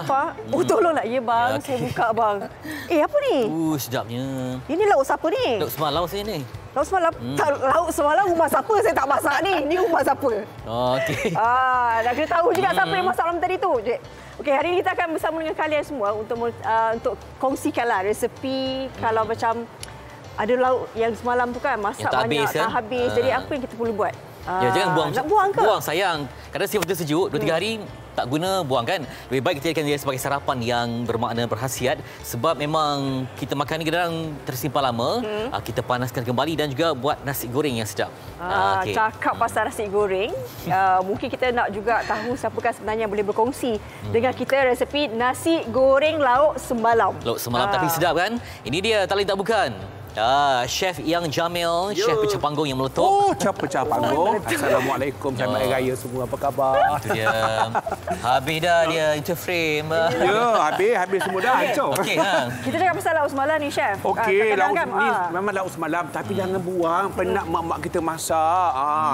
lapar. Oh, tolonglah. Ya, bang. Ya, Saya buka, bang. Apa ni? Sedapnya. Ini lauk siapa ni? Lauk semalam saya ni. Lauk semalam? Lauk semalam rumah siapa? Saya tak masak ni. Ini rumah siapa? Okey. Dah kena tahu juga siapa yang masak malam tadi tu. Okey, hari ini kita akan bersama dengan kalian semua untuk kongsikanlah resepi kalau macam ada lauk yang semalam tu kan masak tak banyak habis, kan? tak habis. Jadi apa yang kita perlu buat? Ya, jangan buang. Nak buang ke? Buang, sayang. Kadang siang betul sejuk, 2-3 hari tak guna, buang kan. Lebih baik kita jadikan dia sebagai sarapan yang bermakna, berkhasiat. Sebab memang kita makan ni kadang tersimpan lama. Kita panaskan kembali dan juga buat nasi goreng yang sedap. Okay. Cakap pasal nasi goreng, mungkin kita nak juga tahu siapakah sebenarnya yang boleh berkongsi dengan kita resepi nasi goreng lauk semalam. Lauk semalam tapi sedap kan? Ini dia, tak lain tak bukan. Chef Yang Jamil, chef pecah panggung yang meletup. Oh, chef pecah panggung. Assalamualaikum, selamat hari raya semua. Apa khabar? Itu dia. Habis dah dia interframe. Ya, habis semua dah hancur. Okey, Kita cakap pasal lauk semalam ni, chef. Okey, lauk kan? ni memang lauk semalam tapi jangan buang. Penat mak-mak kita masak.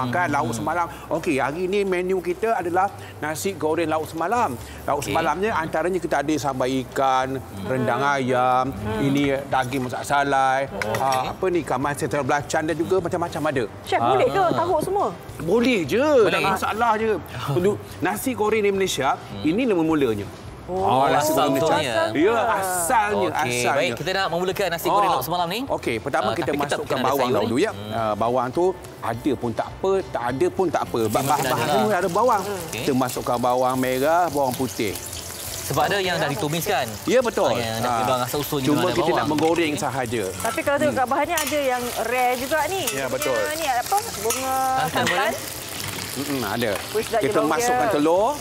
Kan lauk semalam. Okey, hari ni menu kita adalah nasi goreng lauk semalam. Lauk semalamnya antaranya kita ada sambal ikan, rendang ayam, ini daging masak salai. Apa ni, kamal sentral belacan dan juga macam-macam ada. Chef, boleh ke tahu semua? Boleh je, tak ada masalah je. Nasi goreng di Malaysia, ini mula-mulanya. Nasi goreng Malaysia. Ya, asalnya. Baik, kita nak memulakan nasi goreng lauk semalam ni. Okey, pertama kita masukkan bawang dulu ya. Bawang tu ada pun tak apa, tak ada pun tak apa. Bahan-bahan semua ada bawang. Kita masukkan bawang merah, bawang putih. Sebab ada yang dah ditumiskan. Ya, betul. Yang dah asal usulnya cuma kita nak menggoreng sahaja. Tapi kalau tengok kat bahannya ada yang rare juga ni. Ya, betul. Ni apa? Bunga santan. Ada. Kita masukkan telur.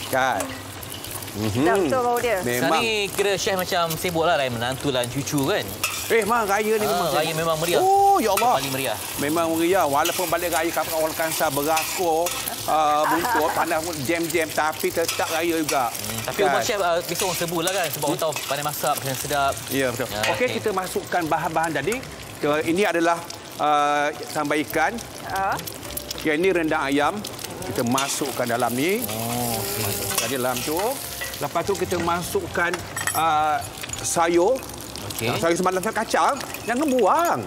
Kan. Dah betul bau dia. Sekarang ni kira chef macam sibuk lah menantu dan cucu kan. Mak, raya ni memang raya memang meriah. Oh, ya Allah. Paling meriah. Memang meriah. Walaupun balik raya kapal kansa berakor, buntut, panas jam-jam tapi tetap raya juga. Tapi rumah chef besok orang sebut lah kan sebab orang tahu pandai masak, pandai sedap. Ya, betul. Okey, kita masukkan bahan-bahan tadi. Ini adalah sambal ikan. Yang ini rendang ayam. Kita masukkan dalam ni. Masukkan dalam tu. Lepas tu kita masukkan sayur. Sayur semalam saya kacang. Jangan buang.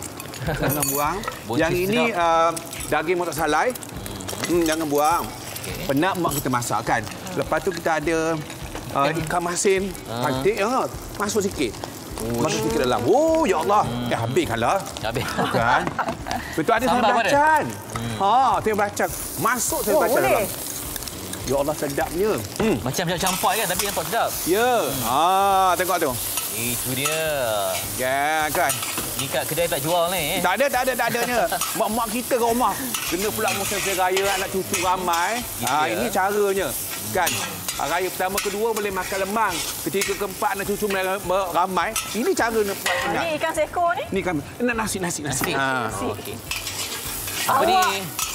Jangan buang. Yang ini daging masak salai. Jangan buang. Penat mak kita masak kan. Lepas tu kita ada ikan masin. Cantik. Masuk sikit. Masuk sikit dalam. Oh, ya Allah. Habiskanlah. Habis. Bukan. Betul, ada sayur belacan. Sayur belacan. Masuk sayur belacan dalam. Ya Allah, sedapnya. Macam campak kan tapi nampak sedap. Ya. Tengok tu. Itu dia. Ya, kan. Ni kat kedai tak jual ni. Tak adanya. Mak-mak kita kat rumah. Kena pula musim raya anak cucu ramai. Ini caranya. Kan. Raya pertama, kedua boleh makan lemang. Ketiga, keempat anak cucu ramai. Ini cara nak buat senang. Ini ikan seekor ni? Ni kan nasi. Okey. Apa ni?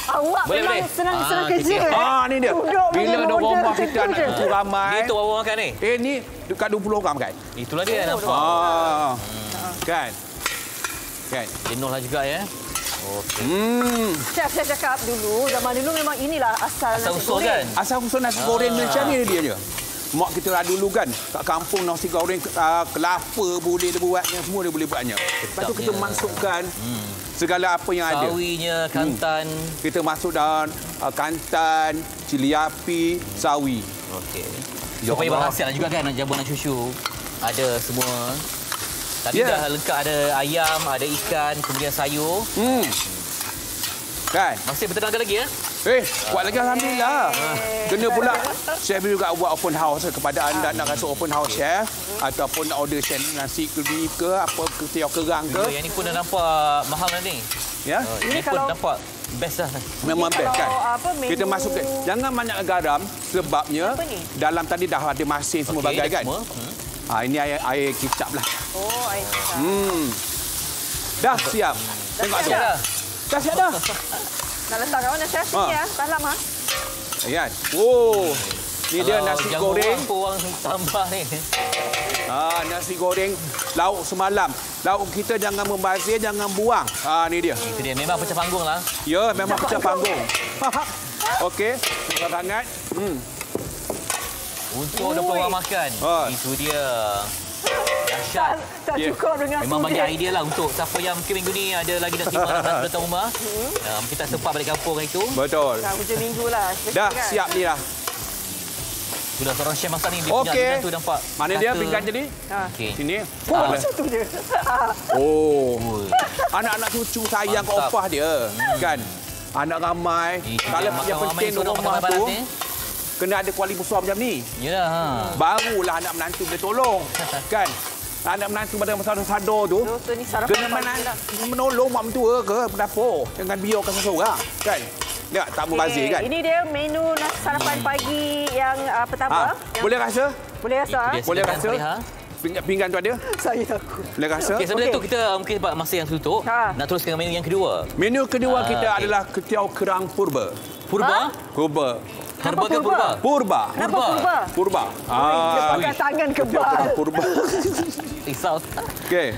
Awak memang senang kerja. Ni dia. Bila ada rumah kita anak cucu ramai. Ni tu awak makan ni? Ni dekat 20 orang kan? Itulah dia nampak. Kan. Jenuh lah juga ya. Okey. Chef cakap dulu, zaman dulu memang inilah asal nasi usul goreng. kan? Asal usul nasi goreng Malaysia ni dia je. Mak kita lah dulu kan, kat kampung nasi goreng kelapa boleh dia buatnya, semua dia boleh buatnya. Lepas tu kita masukkan segala apa yang ada. Sawinya, kantan. Kita masuk daun kantan, cili api, sawi. Okey. Supaya berkhasiat juga kan nak jamu anak cucu. Ada semua. Tadi dah lengkap, ada ayam, ada ikan, kemudian sayur. Kan? Masih bertenaga lagi ya? Kuat lagi alhamdulillah. Kena pula chef juga buat open house kepada anda nak rasa open house chef ataupun nak order chef nasi kuri ke apa ke tiaw kerang ke. Yang ni pun dah nampak mahal dah ni. Ya. Ini pun nampak best dah. Memang best kan. Kita masukkan. Jangan banyak garam sebabnya dalam tadi dah ada masin semua bagai kan. Ini air kicap lah. Oh, air kicap. Dah siap. Tengok tu. Dah siap dah. Nak letak kat mana chef ni ya? Tak lama. Ayan. Oh. Ni dia nasi goreng. Orang tambah ni. Nasi goreng lauk semalam. Lauk kita jangan membazir, jangan buang. Ni dia. Itu dia. Memang pecah panggung lah. Ya, memang pecah panggung. Okey. Tengok sangat. Untuk 20 orang makan. Itu dia. Dahsyat. Tak cukup dengan Memang sudut. bagi idea lah untuk siapa yang mungkin minggu ni ada lagi nak simpan nak datang rumah. Kita sempat balik kampung hari itu. Betul. Dah hujung minggu lah. Dah kan? siap ni dah. Sudah seorang chef masak ni dia punya adonan tu nampak. Mana dia pinggan jadi? Okey. Sini. Macam tu je. Oh. Anak-anak cucu sayang kat opah dia. Kan? Anak ramai. Kalau yang penting di rumah tu kena ada kuali besar macam ni. Yalah. Barulah anak menantu boleh tolong. Kan? Anak menantu pada sadar-sadar tu Betul ni sarapan kena pagi lah. menolong mak mentua ke dapur. Jangan biarkan seseorang. Kan? Ya, tak membazir kan? Ini dia menu nasi sarapan pagi yang pertama. Yang Boleh rasa? Boleh rasa? Boleh rasa? Pinggan tu ada? Saya takut. Boleh rasa? Okey, sebelum tu kita mungkin sebab masa yang tutup, nak teruskan menu yang kedua. Menu kedua kita adalah ketiau kerang purba. Purba? Purba. Purba ke purba? Purba. Kenapa purba? Purba. Dia pakai tangan ketiau kebal. kerang purba. Risau. Okey.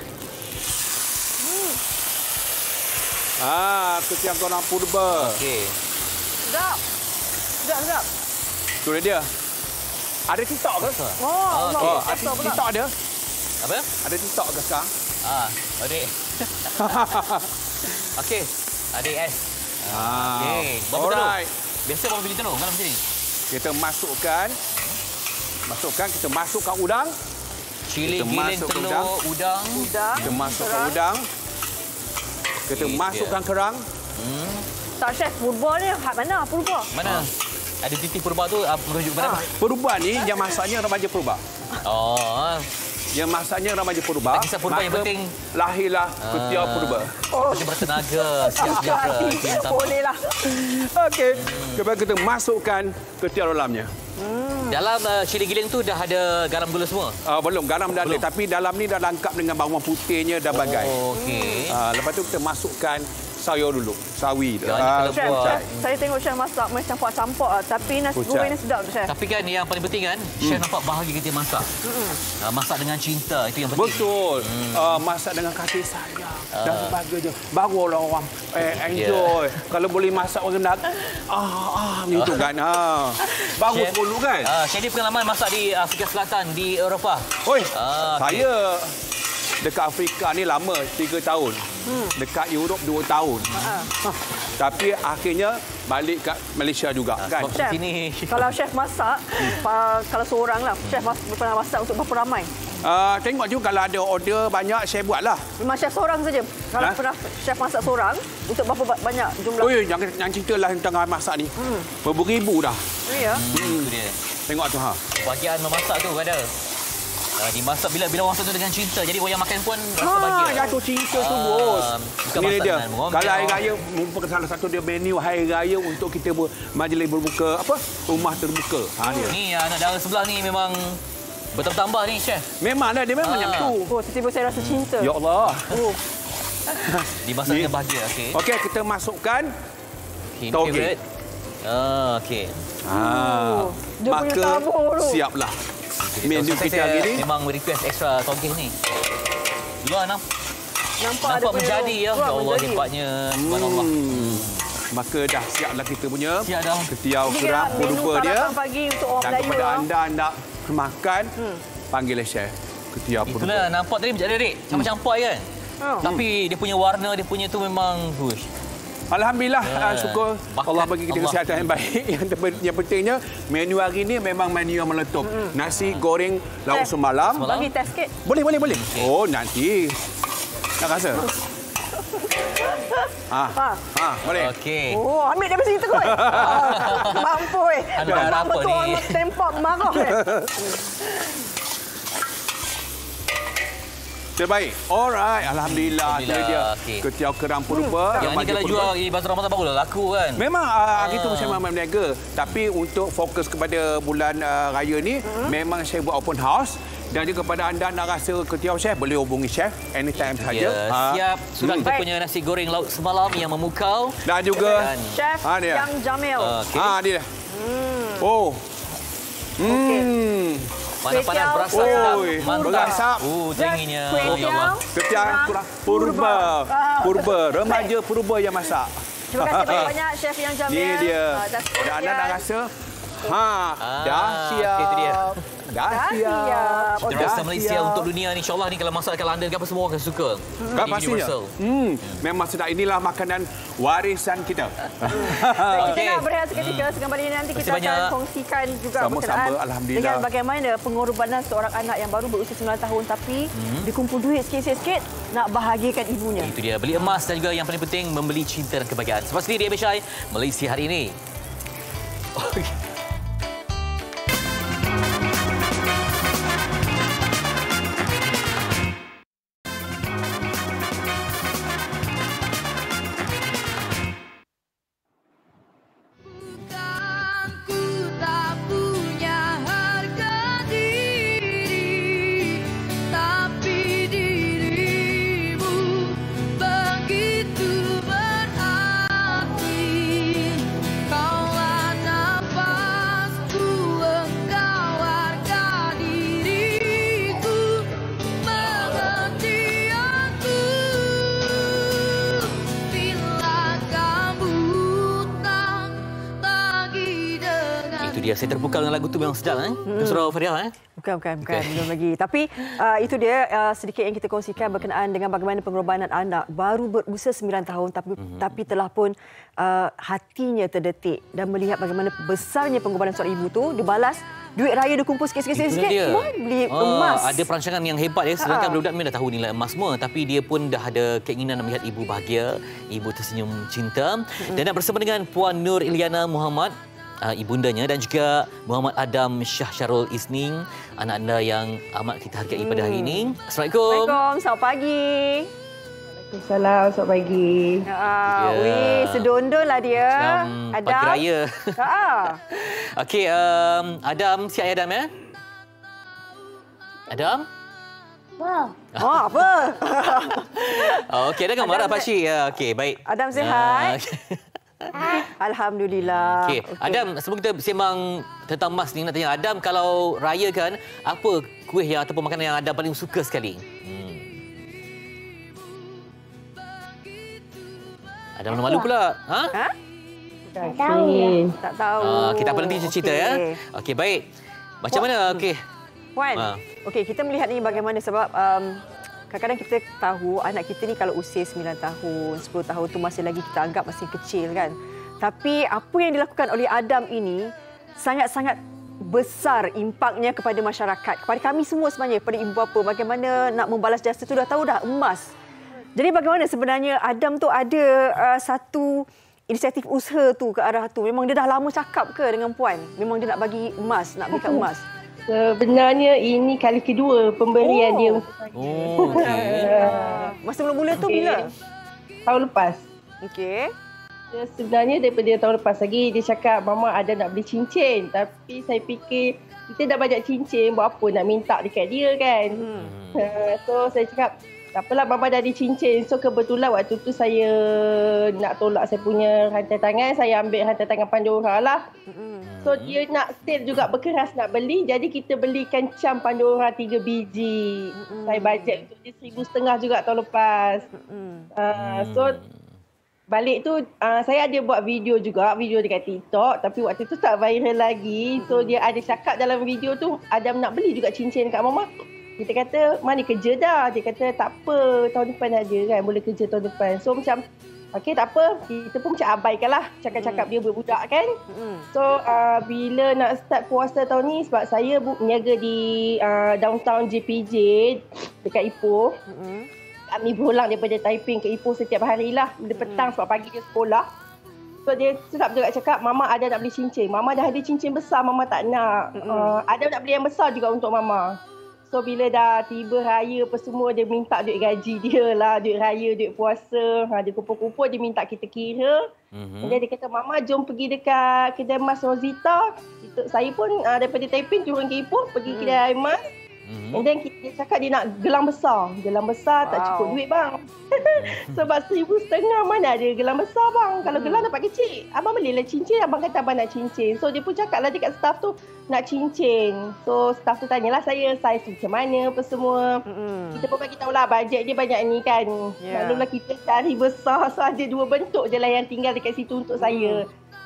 Ketiau kerang purba. Okey. Sedap. Sedap. Tu dia. Ada TikTok ke? Oh, Ada TikTok ada? Apa? Ada TikTok ke sekarang? Adik. Okey. Adik S. Okey. Berapa telur? Biasa berapa biji telur kalau macam ni? Kita masukkan udang. Cili Kita giling masukkan telur, udang. Kita masukkan udang. Kita masukkan kerang. Tak, Chef, purba ni hak mana? Purba? Mana? Ada titik purba tu merujuk kepada apa? Purba ni yang masaknya remaja purba. Oh. Yang masaknya remaja purba. Kisah purba yang penting lahirlah ketiau purba. Macam bertenaga, siap sejahtera. Boleh lah. Okey. Kemudian kita masukkan ketiau dalamnya. Dalam cili giling tu dah ada garam gula semua? Belum, garam dah ada. Tapi dalam ni dah lengkap dengan bawang putihnya dan bagai. Okey. Lepas tu kita masukkan sayur dulu. Sawi. Chef, saya tengok Chef masak macam campak-campak lah. Tapi nasi goreng ni sedap tu, Chef. Tapi kan yang paling penting kan, Chef nampak bahagia kita masak. Masak dengan cinta, itu yang penting. Betul. Masak dengan kasih sayang dan sebagainya. Baru orang enjoy. Kalau boleh masak orang nak gitu kan. Baru dulu kan. Chef ni pengalaman masak di Afrika Selatan, di Eropah. Oi, saya dekat Afrika ni lama, 3 tahun. Dekat Europe 2 tahun. Tapi akhirnya balik kat Malaysia juga kan. Chef, sini. Kalau Chef masak, kalau seorang lah, Chef pernah masak untuk berapa ramai? Tengok juga kalau ada order banyak saya buatlah. Memang Chef seorang saja. Kalau pernah Chef masak seorang, untuk berapa banyak jumlah? Oh ya, jangan ceritalah tentang masak ni. Beribu dah. Ya. Itu dia. Tengok tu Bahagian memasak tu ada. Dimasak bila orang masak tu dengan cinta. Jadi orang makan pun rasa bahagia. Jatuh cinta tu bos. Ini dia. Kalau hari raya merupakan salah satu dia menu hari raya untuk kita majlis berbuka rumah terbuka. Dia. Ni anak dara sebelah ni memang bertambah ni Chef. Memanglah dia memang macam tu. Tiba-tiba saya rasa cinta. Ya Allah. Dimasak dengan bahagia. Okey. Okey, kita masukkan toge. Okey. Dia punya Maka tabur tu. siaplah. Menu kita hari ni memang request extra toge ni. Luar nampak menjadi ya. Ya Allah hebatnya. Subhanallah. Maka dah siaplah kita punya Siap dah. ketiau kerang purba dia. Pagi untuk orang Dan Melayu. kepada anda nak makan, panggillah chef ketiau purba. Itulah nampak tadi macam adik. Campak-campak kan. Tapi dia punya warna dia punya tu memang Alhamdulillah, syukur Allah bagi kita kesihatan yang baik. Yang pentingnya menu hari ni memang menu yang meletup. Nasi goreng lauk semalam. Bagi test sikit. Boleh. Okay. Oh, nanti. Nak rasa? Boleh. Okey. Oh, ambil daripada situ kot. Mampu Anda apa betul ni? tempat marah. Terbaik. Alright, alhamdulillah. Itu dia. Okey. Ketiau kerang purba. Yang ni kalau jual di bazar Ramadan barulah laku kan. Memang hari itu saya memang berniaga. Tapi untuk fokus kepada bulan raya ni, memang saya buat open house. Dan juga kepada anda nak rasa ketiau chef, boleh hubungi chef anytime saja. Siap. Sudah kita punya nasi goreng lauk semalam yang memukau. Dan juga Chef Yang Jamil. dia. Oh. Panas-panas berasap sedap. Mantap. Berasap. Tingginya. Ya Allah. Ketiau kerang purba. Remaja purba yang masak. Terima kasih banyak-banyak Chef Yang Jamil. Ni dia. Dan anda nak rasa Dah siap. Itu dia. Dah siap. Kita rasa Malaysia untuk dunia ni, insyaAllah ni kalau masak kat London ke apa semua orang akan suka. Kan pastinya. Memang sedap. Inilah makanan warisan kita. Kita nak berehat seketika. Sekembali nanti kita akan kongsikan juga berkenaan dengan bagaimana pengorbanan seorang anak yang baru berusia 9 tahun tapi dikumpul duit sikit-sikit nak bahagiakan ibunya. Itu dia. Beli emas dan juga yang paling penting membeli cinta dan kebahagiaan. Selepas ini di MHI Malaysia hari ini. Dia saya terpukau dengan lagu tu memang sedap Surau Fariah Bukan belum lagi. Tapi itu dia sedikit yang kita kongsikan berkenaan dengan bagaimana pengorbanan anak baru berusia 9 tahun tapi telah pun hatinya terdetik dan melihat bagaimana besarnya pengorbanan seorang ibu tu dibalas duit raya dia kumpul sikit-sikit beli emas. Ada perancangan yang hebat sedangkan budak-budak memang dah tahu nilai emas semua tapi dia pun dah ada keinginan nak melihat ibu bahagia, ibu tersenyum cinta. Dan nak bersama dengan Puan Nur Iliana Muhammad, ibundanya, dan juga Muhammad Adam Shah Syarul Isning, anak anda yang amat kita hargai pada hari ini. Assalamualaikum. Assalamualaikum. Selamat pagi. Waalaikumsalam. Selamat pagi. Wih, sedondol lah dia. Adam. Pagi raya. Okey, Adam, siap ya Adam ya? Adam? Apa? Okey, ada gambar Pakcik. Okey, baik. Adam sihat? Alhamdulillah. Okey, Adam, sebelum kita sembang tentang emas ni, nak tanya Adam, kalau raya kan, apa kuih yang ataupun makanan yang Adam paling suka sekali? Adam malu pula. Tak tahu. Tak tahu. Kita apa nanti cerita ya. Okey, baik. Macam mana? Okey. Puan. Okey, kita melihat ni bagaimana sebab kadang-kadang kita tahu anak kita ni kalau usia 9 tahun, 10 tahun tu masih lagi kita anggap masih kecil kan. Tapi apa yang dilakukan oleh Adam ini sangat-sangat besar impaknya kepada masyarakat, kepada kami semua sebenarnya, kepada ibu bapa, bagaimana nak membalas jasa tu dah tahu dah emas. Jadi bagaimana sebenarnya Adam tu ada satu inisiatif usaha tu ke arah tu? Memang dia dah lama cakap ke dengan Puan? Memang dia nak bagi emas, nak belikan emas? Sebenarnya ini kali kedua pemberian dia untuk saya. Masa mula-mula tu bila? Tahun lepas. Okey. Sebenarnya daripada tahun lepas lagi dia cakap Mama ada nak beli cincin, tapi saya fikir kita dah banyak cincin, buat apa nak minta dekat dia kan. So saya cakap tak apalah, Mama dah ada cincin. So kebetulan waktu tu saya nak tolak saya punya hantar tangan, saya ambil hantar tangan Pandora lah. So dia nak sale juga, berkeras nak beli. Jadi kita belikan cam Pandora 3 biji. Saya bajet untuk dia 1,500 juga tahun lepas. So balik tu saya ada buat video juga, video dekat TikTok, tapi waktu tu tak viral lagi. So dia ada cakap dalam video tu Adam nak beli juga cincin kat Mama. Kita kata mana kerja dah. Dia kata tak apa, tahun depan ada kan, boleh kerja tahun depan. So macam okey tak apa, kita pun macam abaikanlah cakap-cakap dia budak kan. So bila nak start puasa tahun ni, sebab saya berniaga di downtown JPJ dekat Ipoh. Kami berulang daripada Taiping ke Ipoh setiap hari lah. Bila petang sebab pagi dia sekolah. So dia sedap juga cakap Mama ada nak beli cincin. Mama dah ada cincin besar, Mama tak nak. Ada nak beli yang besar juga untuk Mama. So bila dah tiba raya apa semua, dia minta duit gaji dia lah, duit raya, duit puasa. Dia kumpul-kumpul, dia minta kita kira. Jadi dia kata Mama jom pergi dekat kedai emas Rosita. Saya pun daripada Taiping turun ke Ipoh pergi kedai emas. And then dia cakap dia nak gelang besar. Gelang besar tak cukup duit bang. Sebab 1,500 mana ada gelang besar bang. Kalau gelang dapat kecil, abang belilah cincin. Abang kata abang nak cincin. So dia pun cakap lah dekat staff tu nak cincin. So staff tu tanyalah saya saiz macam mana apa semua. Kita pun bagi tahulah bajet dia banyak ni kan. Maklumlah kita cari besar. So ada 2 bentuk je lah yang tinggal dekat situ untuk saya.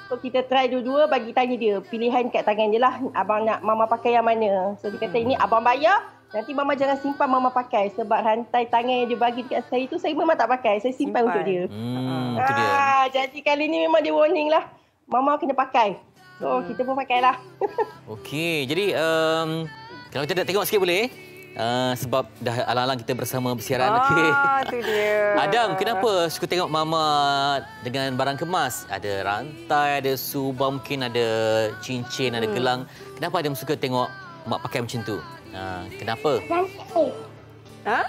So kita try dua-dua, bagi tanya dia. Pilihan kat tangan dia lah. Abang nak mama pakai yang mana. So dia kata ini abang bayar. Nanti mama jangan simpan mama pakai. Sebab rantai tangan yang dia bagi dekat saya tu, saya memang tak pakai. Saya simpan untuk dia. Itu dia. Jadi kali ni memang dia warning lah. Mama kena pakai. So kita pun pakailah. Okey, jadi kalau kita nak tengok sikit boleh? Sebab dah alang-alang kita bersama bersiaran. Okey. Itu dia. Adam, kenapa suka tengok mama dengan barang kemas? Ada rantai, ada subang, mungkin ada cincin, ada gelang. Kenapa Adam suka tengok mak pakai macam tu? Kenapa? Cantik. Ha?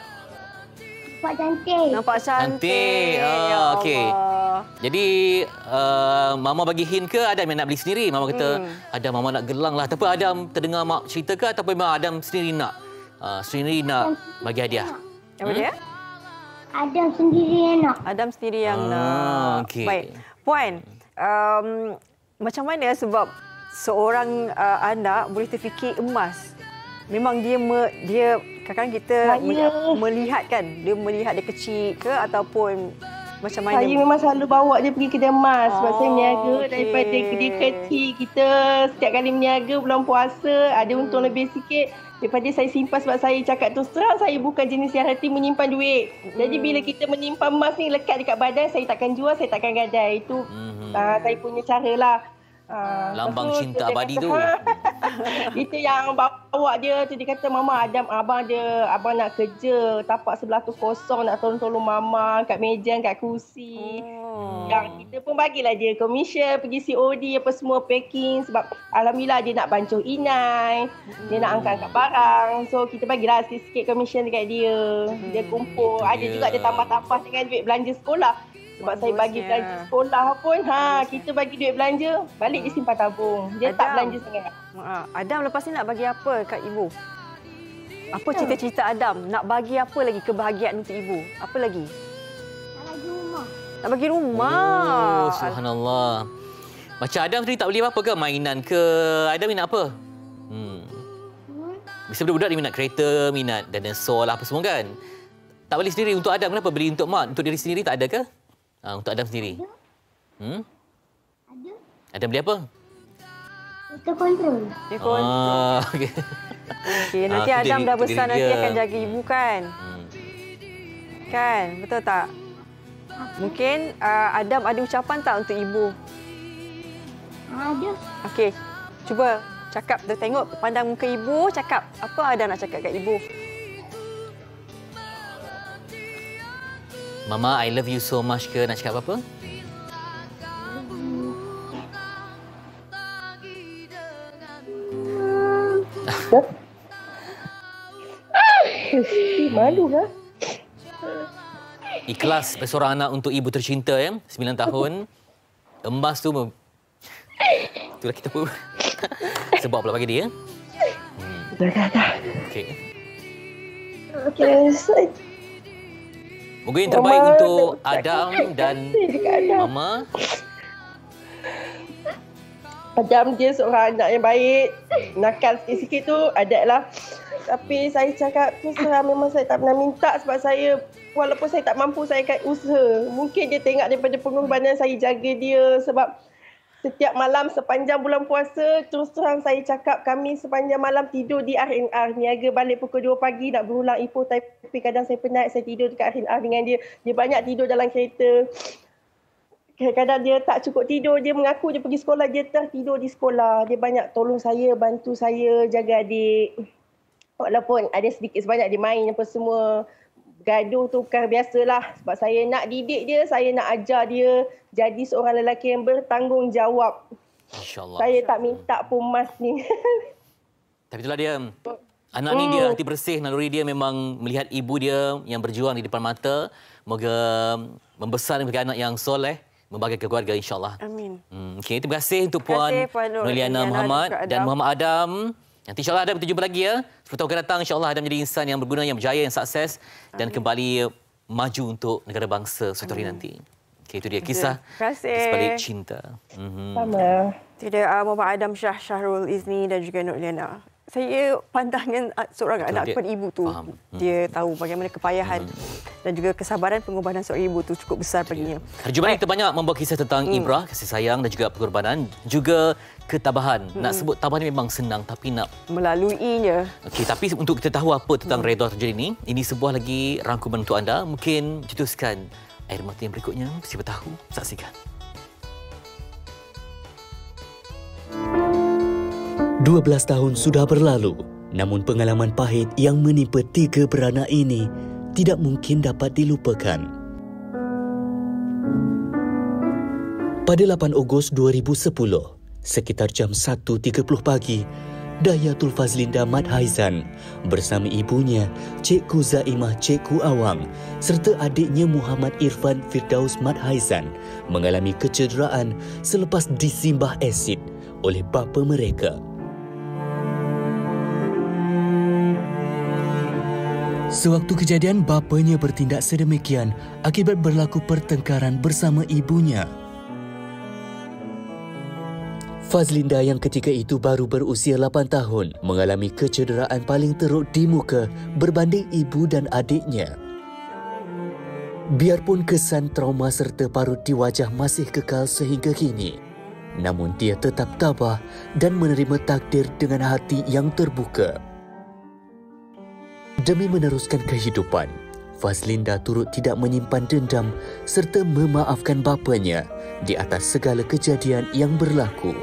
Nampak cantik. Nampak cantik. Cantik. Ya Okey. Allah. Jadi, mama bagi hint ke Adam yang nak beli sendiri? Mama kata, Adam, mama nak gelang lah. Tapi Adam terdengar mak cerita ke ataupun memang Adam sendiri nak? Sendiri nak bagi hadiah? Apa dia? Adam sendiri yang nak. Adam sendiri yang nak. Okey. Baik. Puan, macam mana sebab seorang anak boleh terfikir emas? Memang dia kadang-kadang kita melihat kan, dia melihat dia kecil ke ataupun macam mana? Saya memang selalu bawa dia pergi kedai emas. Sebab saya meniaga daripada dia kecil. Kita setiap kali meniaga bulan puasa, ada untung lebih sikit. Daripada saya simpan, sebab saya cakap terus terang, saya bukan jenis yang hati menyimpan duit. Jadi bila kita menyimpan emas ni lekat dekat badan, saya takkan jual, saya takkan gadai. Itu saya punya cara lah. Lambang cinta abadi tu. Itu yang bawa dia tu, dia kata, Mama, abang nak kerja, tapak sebelah tu kosong, nak tolong-tolong mama kat meja, kat kursi. Yang kita pun bagilah dia komisen, pergi COD apa semua, packing. Sebab alhamdulillah dia nak bancuh inai, dia nak angkat-angkat barang. So kita bagilah sikit-sikit komisen dekat dia. Dia kumpul. Ada juga dia tambah-tambah dengan duit belanja sekolah. Sebab saya bagi belanja sekolah pun, kita bagi duit belanja, balik dia simpan tabung. Dia tak belanja sangat. Adam lepas ni nak bagi apa kat ibu? Apa cita-cita Adam? Nak bagi apa lagi kebahagiaan untuk ibu? Apa lagi? Nak bagi rumah. Nak bagi rumah. Oh, subhanallah. Macam Adam sendiri tak beli apa-apa ke? Mainan ke? Adam minat apa? Biasa budak-budak dia minat kereta, minat dinosaur lah apa semua kan? Tak beli sendiri untuk Adam. Kenapa beli untuk mak? Untuk diri sendiri tak ada ke? Untuk Adam sendiri. Ada. Adam beli apa? Kita kontrol. Dia kontrol. Okey. Okey, nanti Adam dah besar nanti akan jaga ibu kan? Kan? Betul tak? Mungkin Adam ada ucapan tak untuk ibu? Ada. Okey. Cuba cakap, tengok pandang muka ibu, cakap. Apa Adam nak cakap kat ibu? Mama, I love you so much ke? Nak cakap apa-apa? Malu lah. Ikhlas seorang anak untuk ibu tercinta ya. 9 tahun. Emas tu itulah kita pun sebab pula bagi dia. Dah. Okey. Okey. Moga yang terbaik untuk Adam dan Mama. Adam dia seorang anak yang baik. Nakal sikit-sikit tu ada lah. Tapi saya cakap tu memang saya tak pernah minta, sebab saya walaupun saya tak mampu, saya akan usaha. Mungkin dia tengok daripada pengorbanan saya jaga dia, sebab setiap malam sepanjang bulan puasa, terus terang saya cakap, kami sepanjang malam tidur di R&R. Niaga balik pukul 2 pagi nak berulang Ipoh, tapi kadang saya penat, saya tidur dekat R&R dengan dia. Dia banyak tidur dalam kereta. Kadang-kadang dia tak cukup tidur, dia mengaku dia pergi sekolah, dia tertidur di sekolah. Dia banyak tolong saya, bantu saya jaga adik. Walaupun ada sedikit sebanyak dia main apa semua. Gaduh tu bukan biasalah. Sebab saya nak didik dia, saya nak ajar dia jadi seorang lelaki yang bertanggungjawab. InsyaAllah. Saya tak minta pun emas ni. Tapi itulah dia. Anak ni dia hati bersih, naluri dia memang melihat ibu dia yang berjuang di depan mata. Moga membesar menjadi anak yang soleh, membanggakan keluarga insyaAllah. Amin. Okey, terima kasih untuk Puan Nurliana Muhammad dan Muhammad Adam. Nanti insyaAllah Adam berjumpa lagi ya. 10 tahun akan datang insyaAllah Adam menjadi insan yang berguna, yang berjaya, yang sukses dan kembali maju untuk negara bangsa suatu hari nanti. Okey, itu dia kisah sebalik cinta. Sama. Tidak, Muhammad Adam Syahrul Izni dan juga Nurliana. Saya pandangan seorang anak kepada ibu tu. Dia tahu bagaimana kepayahan dan juga kesabaran pengorbanan seorang ibu itu cukup besar baginya. Hari Jumaat kita banyak membawa kisah tentang ibrah, kasih sayang dan juga pengorbanan, juga ketabahan. Nak sebut tabah ni memang senang tapi nak Melaluinya. Okey, tapi untuk kita tahu apa tentang redha terjadi ini sebuah lagi rangkuman untuk anda. Mungkin cetuskan air mata yang berikutnya. Siapa tahu, saksikan. 12 tahun sudah berlalu, namun pengalaman pahit yang menimpa 3 beranak ini tidak mungkin dapat dilupakan. Pada 8 Ogos 2010, sekitar jam 1.30 pagi, Dayatul Fazlinda Mat Haizan bersama ibunya, Cikgu Zaimah Cikgu Awang serta adiknya Muhammad Irfan Firdaus Mat Haizan mengalami kecederaan selepas disimbah asid oleh bapa mereka. Sewaktu kejadian, bapanya bertindak sedemikian akibat berlaku pertengkaran bersama ibunya. Fazlinda yang ketika itu baru berusia 8 tahun mengalami kecederaan paling teruk di muka berbanding ibu dan adiknya. Biarpun kesan trauma serta parut di wajah masih kekal sehingga kini, namun dia tetap tabah dan menerima takdir dengan hati yang terbuka. Demi meneruskan kehidupan, Fazlinda turut tidak menyimpan dendam serta memaafkan bapanya di atas segala kejadian yang berlaku.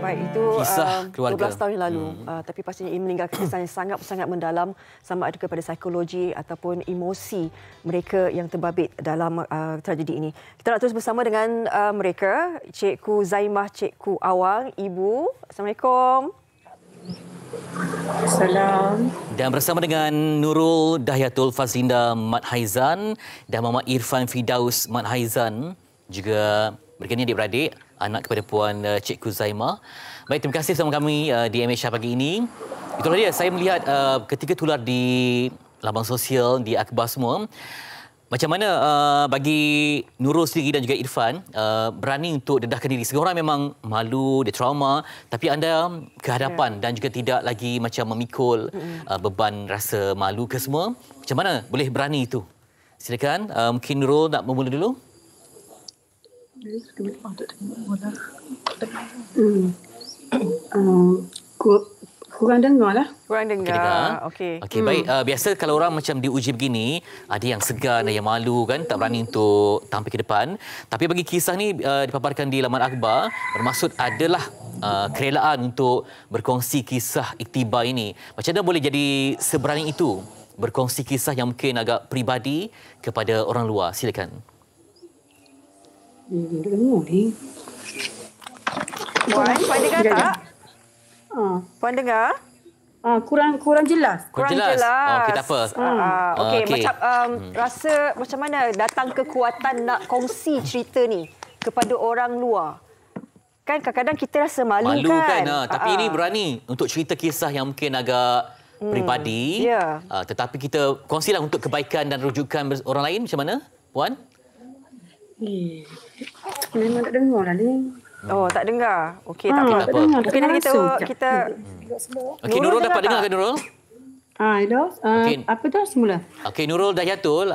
Baik, itu Kisah keluarga. 12 tahun yang lalu. Tapi pastinya ia meninggalkan kesan yang sangat-sangat mendalam sama ada kepada psikologi ataupun emosi mereka yang terbabit dalam tragedi ini. Kita nak terus bersama dengan mereka, Cikgu Zaimah Cikgu Awang, Ibu. Assalamualaikum. Salam. Dan bersama dengan Nurul Dayatul Fazlinda Mat Haizan dan Muhammad Irfan Firdaus Mat Haizan, juga mereka ni adik-beradik, anak kepada Puan Cikgu Zaimah. Baik, terima kasih bersama kami di MH pagi ini. Itulah dia, saya melihat ketika tular di laman sosial, di akhbar semua, macam mana bagi Nurul sendiri dan juga Irfan berani untuk dedahkan diri. Seorang orang memang malu, dia trauma, tapi anda ke hadapan dan juga tidak lagi macam memikul beban rasa malu ke semua. Macam mana boleh berani itu? Silakan, mungkin Nurul nak memula dulu. Kurang dengar lah. Kurang dengar. Okey. Okey, baik. Biasa kalau orang macam diuji begini, ada yang segan, ada yang malu kan, tak berani untuk tampil ke depan. Tapi bagi kisah ni dipaparkan di laman akhbar, bermaksud adalah kerelaan untuk berkongsi kisah iktibar ini. Macam mana boleh jadi seberani itu berkongsi kisah yang mungkin agak peribadi kepada orang luar? Silakan. Dengar ni. Puan dengar tak? Puan dengar? Kurang jelas. Kurang jelas. Okey, tak apa. Okey, Okey. macam rasa macam mana datang kekuatan nak kongsi cerita ni kepada orang luar? Kan kadang-kadang kita rasa malu kan? Tapi ini berani untuk cerita kisah yang mungkin agak peribadi. Ya. Tetapi kita kongsilah untuk kebaikan dan rujukan orang lain. Macam mana, Puan? Memang tak dengar lah ni. Oh, tak dengar. Okey, tak apa. tak apa. Mungkin nanti kita Okey, Nurul dapat dengar ke, Nurul? Hello. Okey. Apa dah semula? Okey, Nurul Dayatul,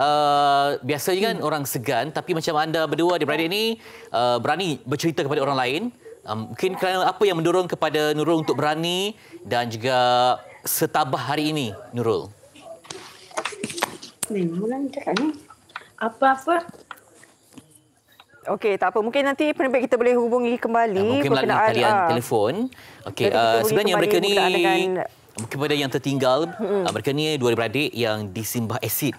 biasanya kan orang segan, tapi macam anda berdua adik-beradik ni berani bercerita kepada orang lain. Mungkin kerana apa yang mendorong kepada Nurul untuk berani dan juga setabah hari ini, Nurul? Ni, mula ni cakap ni. Apa-apa? Okey, tak apa. Mungkin nanti penerbit kita boleh hubungi kembali Mungkin melalui talian telefon. Okey, sebenarnya mereka ni kepada yang tertinggal, mereka ni dua beradik yang disimbah asid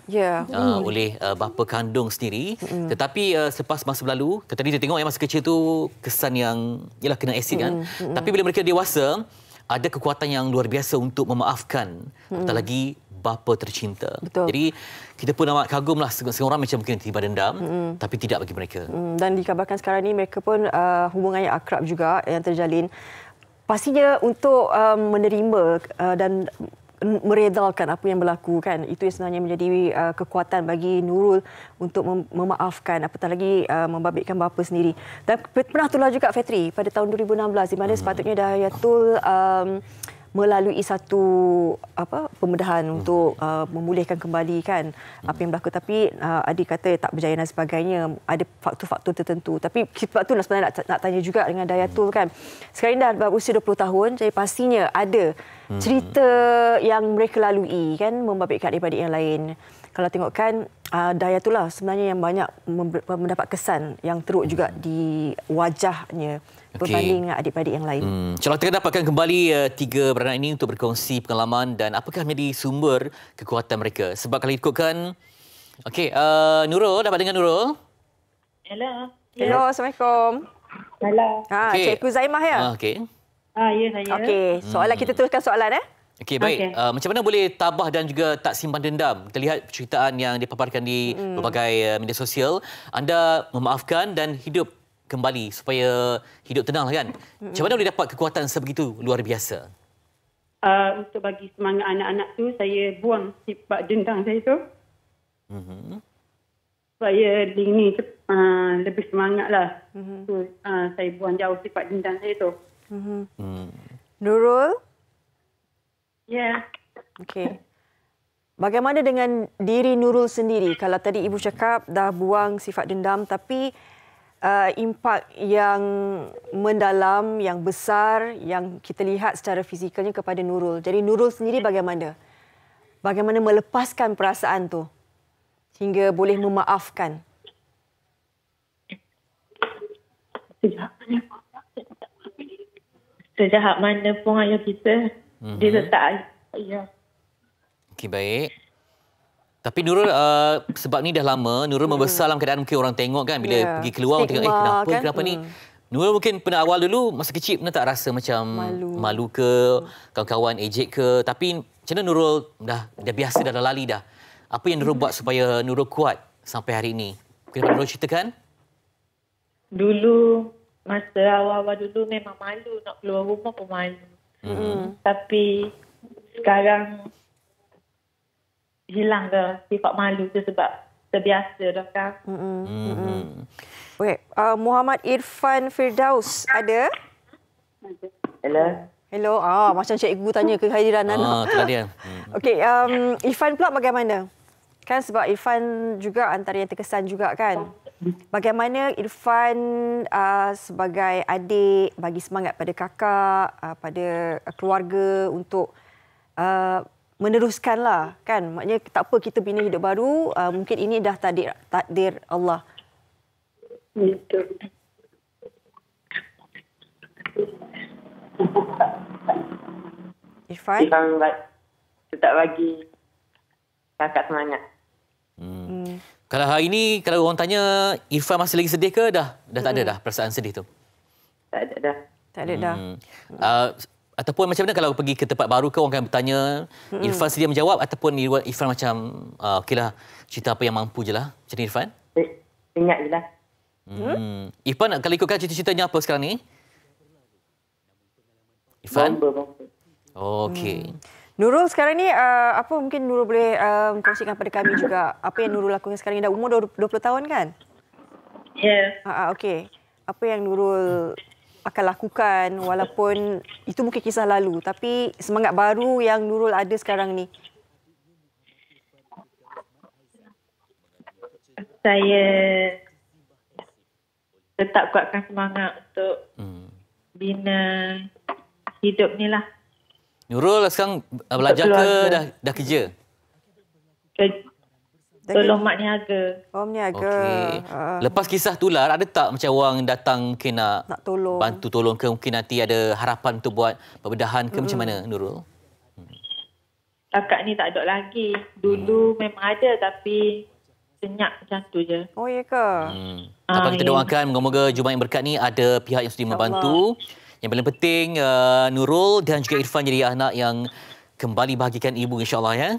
oleh bapa kandung sendiri. Tetapi selepas masa berlalu, tadi kita tengok yang masa kecil tu kesan yang ialah kena asid kan. Tapi bila mereka dewasa, ada kekuatan yang luar biasa untuk memaafkan. Apatah lagi bapa tercinta. Betul. Jadi kita pun amat kagumlah setengah orang macam mungkin tiba dendam, tapi tidak bagi mereka. Dan dikabarkan sekarang ni mereka pun hubungannya akrab juga yang terjalin. Pastinya untuk menerima dan meredakan apa yang berlaku kan, itu yang sebenarnya menjadi kekuatan bagi Nurul untuk memaafkan, apatah lagi membabitkan bapa sendiri. Dan pernah tular juga Fetri pada tahun 2016 di mana sepatutnya Dayatul melalui satu pembedahan untuk memulihkan kembali kan apa yang berlaku. Tapi adik kata tak berjaya dan sebagainya, ada faktor-faktor tertentu. Tapi sebab tu sebenarnya nak tanya juga dengan Dayatul kan, sekarang dah berusia 20 tahun, jadi pastinya ada cerita yang mereka lalui kan, membabitkan adik-adik yang lain. Kalau tengok kan, Dayatul lah sebenarnya yang banyak mendapat kesan yang teruk juga di wajahnya berbanding dengan adik-adik yang lain. Kalau kita dapatkan kembali tiga beranak ini untuk berkongsi pengalaman dan apakah menjadi sumber kekuatan mereka. Sebab kalau ikutkan, Nurul, dapat dengar Nurul? Hello, Assalamualaikum. Hello. Cikgu Zaimah ya? Ya, saya. Okey, soalan kita teruskan soalan Okey, baik. Macam mana boleh tabah dan juga tak simpan dendam? Kita lihat ceritaan yang dipaparkan di berbagai media sosial. Anda memaafkan dan hidup kembali supaya hidup tenang kan? Macam mana boleh dapat kekuatan sebegitu luar biasa? Untuk bagi semangat anak-anak tu, saya buang sifat dendam saya tu. Supaya ini lebih semangat lah. So, saya buang jauh sifat dendam saya tu. Nurul? Ya. Okey. Bagaimana dengan diri Nurul sendiri? Kalau tadi Ibu cakap dah buang sifat dendam, tapi impak yang mendalam, yang besar, yang kita lihat secara fizikalnya kepada Nurul. Jadi Nurul sendiri bagaimana? Bagaimana melepaskan perasaan tu hingga boleh memaafkan? Sejahat mana pun ayah kita, dia letak ayah. Okey, baik. Tapi Nurul, sebab ni dah lama, Nurul membesar dalam keadaan mungkin orang tengok kan, bila pergi keluar, tengok kenapa ni? Nurul mungkin pernah awal dulu, masa kecil pernah tak rasa macam malu ke, kawan-kawan ejek ke, tapi macam mana Nurul dah biasa, dah lali dah. Apa yang Nurul buat supaya Nurul kuat sampai hari ini? Mungkin Nurul ceritakan? Dulu, masa awal-awal dulu memang malu, nak keluar rumah pun malu. Tapi sekarang hilang dah sifat malu tu sebab terbiasa dah kan. Okey, Muhammad Irfan Firdaus ada? Hello. Macam cikgu tanya kehadiran anak. Itulah dia. Okey, Irfan pula bagaimana? Kan sebab Irfan juga antara yang terkesan juga kan. Bagaimana Irfan sebagai adik bagi semangat pada kakak, pada keluarga untuk meneruskanlah kan, maknanya tak apa kita bina hidup baru, mungkin ini dah takdir Allah. Betul. Irfan tetap bagi kakak semangat. Kalau hari ini kalau orang tanya Irfan masih lagi sedih ke, dah tak ada dah perasaan sedih tu? Tak ada dah. Tak ada dah. Ataupun macam mana kalau pergi ke tempat baru ke, orang akan bertanya, Irfan sedia menjawab ataupun Irfan macam okeylah, cerita apa yang mampu je lah. Macam ni Irfan? Ingat je lah. Irfan, kalau ikutkan cita-citanya apa sekarang ni? Irfan? Okey. Nurul sekarang ni, apa mungkin Nurul boleh kongsikan pada kami juga, apa yang Nurul lakukan sekarang ni? Dah umur 20 tahun kan? Ya. Okey. Apa yang Nurul akan lakukan walaupun itu mungkin kisah lalu, tapi semangat baru yang Nurul ada sekarang ni? Saya tetap kuatkan semangat untuk bina hidup ni lah. Nurul sekarang belajar ke dah kerja? Tolong mak niaga. Niaga. Okey. Lepas kisah tular, ada tak macam orang datang mungkin nak tolong, bantu tolong ke, mungkin nanti ada harapan untuk buat perbedahan ke, macam mana Nurul? Kakak ni tak ada lagi. Dulu memang ada tapi senyap macam tu je. Oh, ya ke? Apa kita doakan, moga-moga Jumaat yang berkat ni ada pihak yang sudi membantu. Yang paling penting, Nurul dan juga Irfan jadi anak yang kembali bahagikan ibu, insya-Allah ya.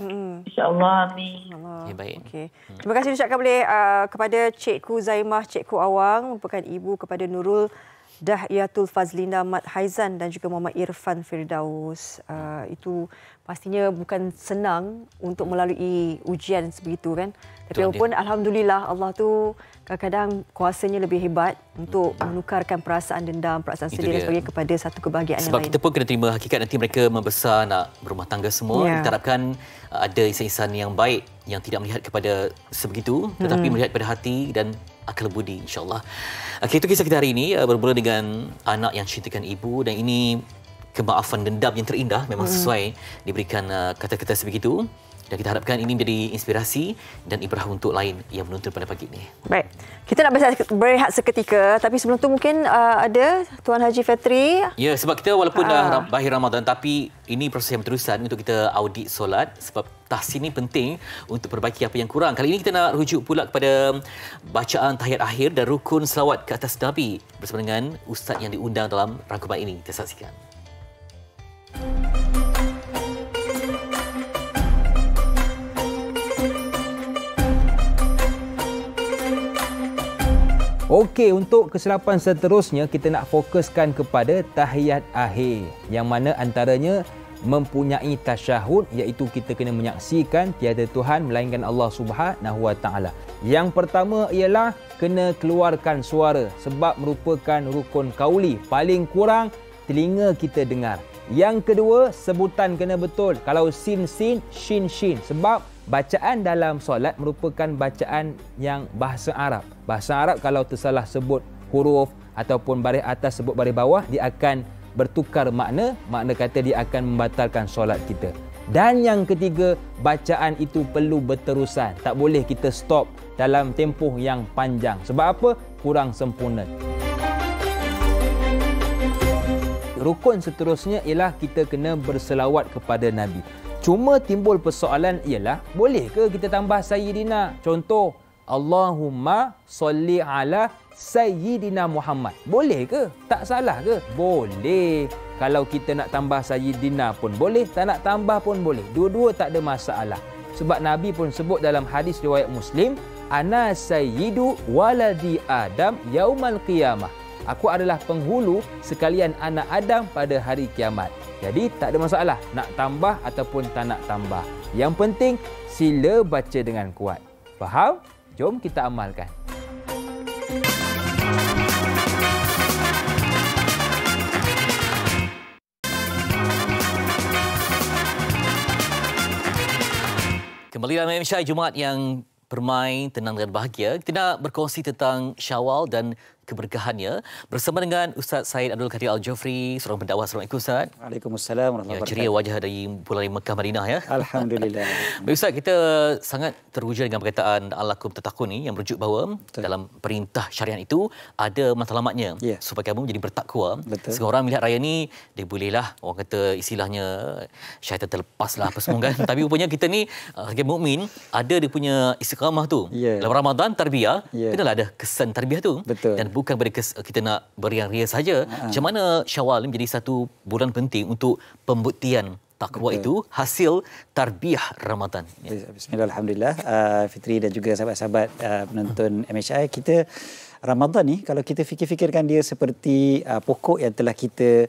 InsyaAllah, amin. Okay, baik. Okay. Terima kasih ucapkan boleh kepada Cikgu Zaimah, Cikgu Awang, merupakan ibu kepada Nurul Dahiyatul Fazlinda Mat Haizan dan juga Muhammad Irfan Firdaus. Itu pastinya bukan senang untuk melalui ujian sebegitu kan. Tapi walaupun alhamdulillah Allah tu kadang-kadang kuasanya lebih hebat untuk menukarkan perasaan dendam, perasaan sedih dan sebagainya kepada satu kebahagiaan sebab yang lain. Kita pun kena terima hakikat nanti mereka membesar nak berumah tangga semua. Kita harapkan ada insan-insan yang baik yang tidak melihat kepada sebegitu tetapi melihat pada hati dan akal budi, insya-Allah. Okey, itu kisah kita hari ini bermula dengan anak yang cintakan ibu dan ini kemaafan dendam yang terindah memang sesuai diberikan kata-kata sebegitu. Dan kita harapkan ini menjadi inspirasi dan ibrah untuk lain yang menonton pada pagi ini. Baik, kita nak berehat seketika. Tapi sebelum tu mungkin ada Tuan Haji Fitri. Ya, sebab kita walaupun dah berakhir Ramadan tapi ini proses yang berterusan untuk kita audit solat. Sebab tahsin ini penting untuk perbaiki apa yang kurang. Kali ini kita nak rujuk pula kepada bacaan tahiyat akhir dan rukun selawat ke atas Nabi bersama dengan ustaz yang diundang dalam rangkuman ini. Kita saksikan. Okey, untuk kesilapan seterusnya kita nak fokuskan kepada tahiyat akhir yang mana antaranya mempunyai tasyahud iaitu kita kena menyaksikan tiada Tuhan melainkan Allah Subhanahu Wa Taala. Yang pertama ialah kena keluarkan suara sebab merupakan rukun kauli, paling kurang telinga kita dengar. Yang kedua, sebutan kena betul. Kalau sin sin, shin shin sebab bacaan dalam solat merupakan bacaan yang bahasa Arab. Bahasa Arab kalau tersalah sebut huruf ataupun baris atas sebut baris bawah, dia akan bertukar makna. Makna kata dia akan membatalkan solat kita. Dan yang ketiga, bacaan itu perlu berterusan. Tak boleh kita stop dalam tempoh yang panjang. Sebab apa? Kurang sempurna. Rukun seterusnya ialah kita kena berselawat kepada Nabi. Cuma timbul persoalan ialah, boleh ke kita tambah Sayyidina? Contoh, Allahumma salli ala Sayyidina Muhammad. Boleh ke? Tak salah ke? Boleh. Kalau kita nak tambah Sayyidina pun boleh, tak nak tambah pun boleh. Dua-dua tak ada masalah. Sebab Nabi pun sebut dalam hadis riwayat Muslim, Ana sayyidu waladi Adam yaumal qiyamah. Aku adalah penghulu sekalian anak Adam pada hari kiamat. Jadi tak ada masalah nak tambah ataupun tak nak tambah. Yang penting sila baca dengan kuat. Faham? Jom kita amalkan. Kembali dalam MSI Jumaat yang bermain, tenang dan bahagia. Kita nak berkongsi tentang Syawal dan keberkahannya bersama dengan Ustaz Syed Abdul Kadir Al-Jufri, seorang pendakwah. Assalamualaikum Ustaz. Waalaikumsalam warahmatullahi wabarakatuh. Ceria wajah dari pulau Mekah Madinah ya. Alhamdulillah. Baik Ustaz, kita sangat teruja dengan perkataan Allakum tatakun ni yang merujuk bahawa dalam perintah syariat itu ada matlamatnya supaya kamu menjadi bertakwa. Semua orang melihat raya ni dia bolehlah orang kata istilahnya syaitan terlepaslah apa semua kan. Tapi rupanya kita ni sebagai mukmin ada dia punya istiqamah tu. Dalam Ramadan tarbiyah, kenalah ada kesan tarbiyah tu. Dan bukan pada kita nak beriang-ria saja. Macam mana Syawal ini menjadi satu bulan penting untuk pembuktian takwa itu hasil tarbiyah Ramadan. Bismillah, alhamdulillah. Fitri dan juga sahabat-sahabat penonton MHI, kita Ramadan ni kalau kita fikir-fikirkan dia seperti pokok yang telah kita